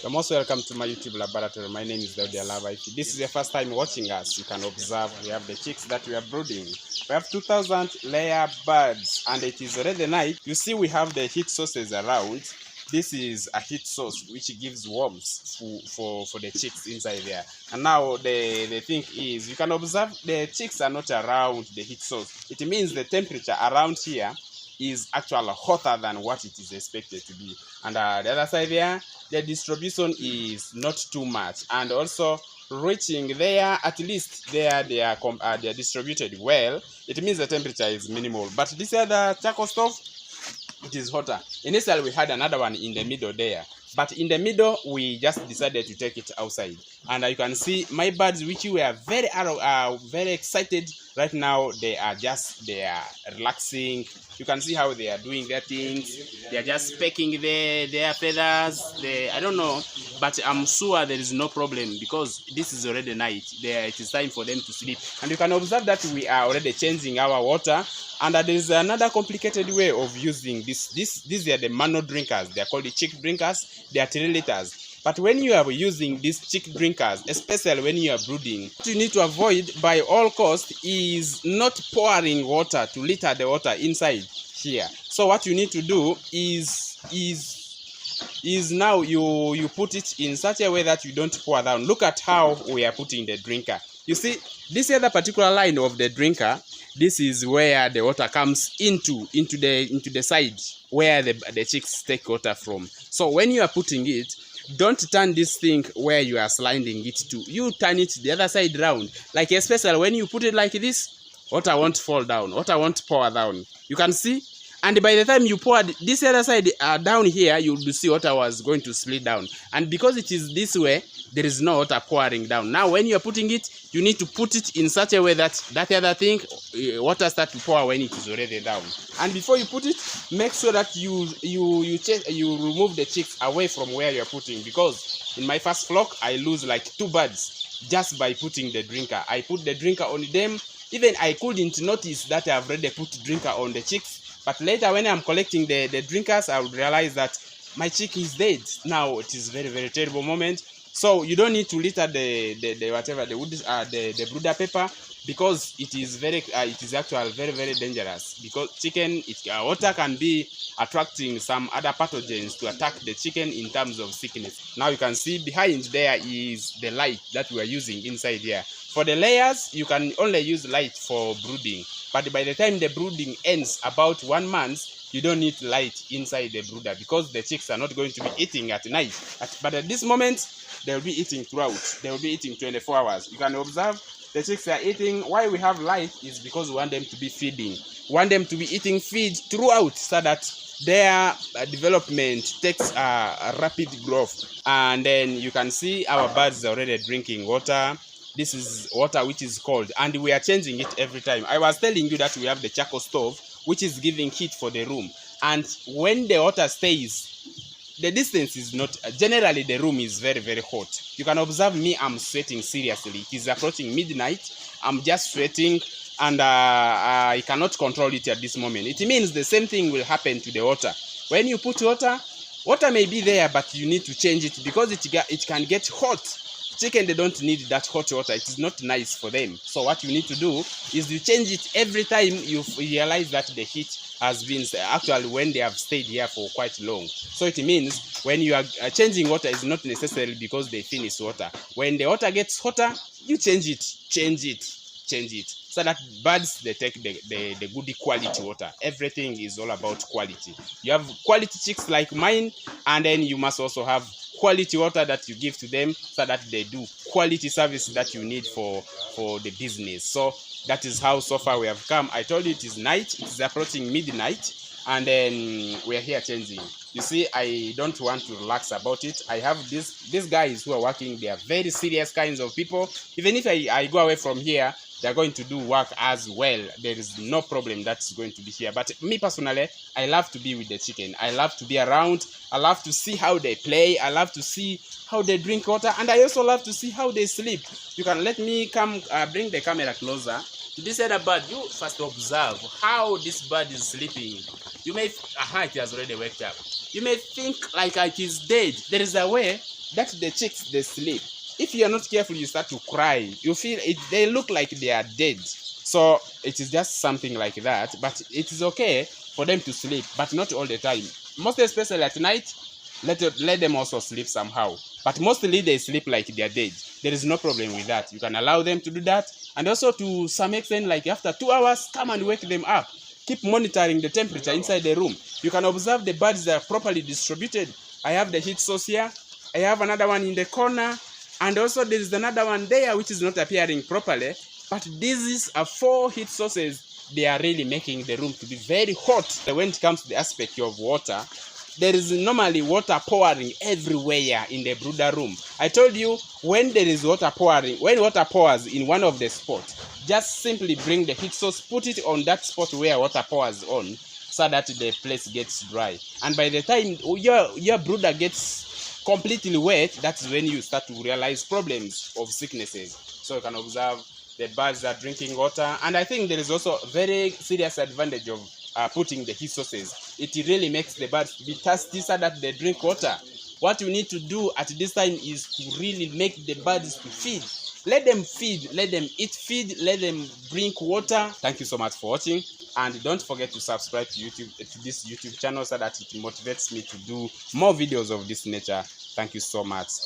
You're most welcome to my YouTube laboratory. My name is Daudia Lava. If this is your first time watching us, you can observe we have the chicks that we are brooding. We have 2,000 layer birds and it is already night. You see we have the heat sources around. This is a heat source which gives warmth for the chicks inside there. And now the thing is, you can observe the chicks are not around the heat source. It means the temperature around here is actually hotter than what it is expected to be. And the other side there, the distribution is not too much, and also reaching there, at least there they are distributed well. It means the temperature is minimal. But this other charcoal stove, it is hotter. Initially we had another one in the middle there, but in the middle we just decided to take it outside. And you can see my birds, which were very excited. Right now they are relaxing. You can see how they are doing their things. They are just pecking their feathers. I don't know, but I'm sure there is no problem because this is already night. It is time for them to sleep. And you can observe that we are already changing our water. And there is another complicated way of using this. These are the manual drinkers. They are called the chick drinkers. They are 3 liters. But when you are using these chick drinkers, especially when you are brooding, what you need to avoid by all costs is not pouring water to litter the water inside here. So what you need to do is now you put it in such a way that you don't pour down. Look at how we are putting the drinker. You see, this other particular line of the drinker, this is where the water comes into the side where the chicks take water from. So when you are putting it, don't turn this thing where you are sliding it to. You turn it the other side round. Like especially when you put it like this, water won't fall down. Water won't pour down. You can see. And by the time you pour this other side down here, you'll see water was going to slide down. And because it is this way, there is no water pouring down. Now when you are putting it, you need to put it in such a way that other thing, water starts to pour when it is already down. And before you put it, make sure that you remove the chicks away from where you are putting, because in my first flock I lose like 2 birds just by putting the drinker. I put the drinker on them. Even I couldn't notice that I've already put drinker on the chicks. But later when I'm collecting the drinkers, I would realize that my chick is dead. Now it is very terrible moment. So you don't need to litter the brooder paper, because it is actually very dangerous, because chicken, water can be attracting some other pathogens to attack the chicken in terms of sickness. Now you can see behind there is the light that we are using inside here. For the layers, you can only use light for brooding, but by the time the brooding ends about 1 month, you don't need light inside the brooder, because the chicks are not going to be eating at night. But at this moment, they will be eating throughout. They will be eating 24 hours. You can observe the chicks are eating. Why we have light is because we want them to be feeding. We want them to be eating feed throughout, so that their development takes a rapid growth. And then you can see our birds are already drinking water. This is water which is cold, and we are changing it every time. I was telling you that we have the charcoal stove, which is giving heat for the room. And when the water stays, the distance is not, generally the room is very hot. You can observe me, I'm sweating seriously. It is approaching midnight. I'm just sweating, and I cannot control it at this moment. It means the same thing will happen to the water. When you put water may be there, but you need to change it, because it can get hot. Chicken, they don't need that hot water. It is not nice for them. So what you need to do is you change it every time you realize that the heat has been, actually when they have stayed here for quite long. So it means when you are changing water, is not necessarily because they finish water. When the water gets hotter, you change it, so that birds, they take the good quality water. Everything is all about quality. You have quality chicks like mine, and then you must also have quality water that you give to them, so that they do quality service that you need for the business. So that is how so far we have come. I told you it is night. It is approaching midnight, and then we are here changing. You see, I don't want to relax about it. I have these guys who are working. They are very serious kinds of people. Even if I go away from here, they are going to do work as well. There is no problem that's going to be here. But me personally, I love to be with the chicken. I love to be around. I love to see how they play. I love to see how they drink water. And I also love to see how they sleep. You can let me come bring the camera closer to this other bird. You first observe how this bird is sleeping. You may, aha, it has already waked up. You may think like it is dead. There is a way that the chicks, they sleep. If you are not careful, you start to cry. You feel it, they look like they are dead. So it is just something like that, but it is okay for them to sleep, but not all the time. Most especially at night, let them also sleep somehow. But mostly they sleep like they are dead. There is no problem with that. You can allow them to do that. And also to some extent, like after 2 hours, come and wake them up. Keep monitoring the temperature inside the room. You can observe the birds are properly distributed. I have the heat source here. I have another one in the corner. And also there is another one there which is not appearing properly. But these are 4 heat sources. They are really making the room to be very hot. When it comes to the aspect of water, there is normally water pouring everywhere in the brooder room. I told you, when there is water pouring, when water pours in one of the spots, just simply bring the heat source, put it on that spot where water pours on, so that the place gets dry. And by the time your brooder gets completely wet, that's when you start to realize problems of sicknesses. So you can observe the birds are drinking water. And I think there is also a very serious advantage of putting the heat sources. It really makes the birds be thirsty so that they drink water. What you need to do at this time is to really make the birds to feed. Let them feed, let them eat feed, let them drink water. Thank you so much for watching, and don't forget to subscribe to this YouTube channel so that it motivates me to do more videos of this nature. Thank you so much.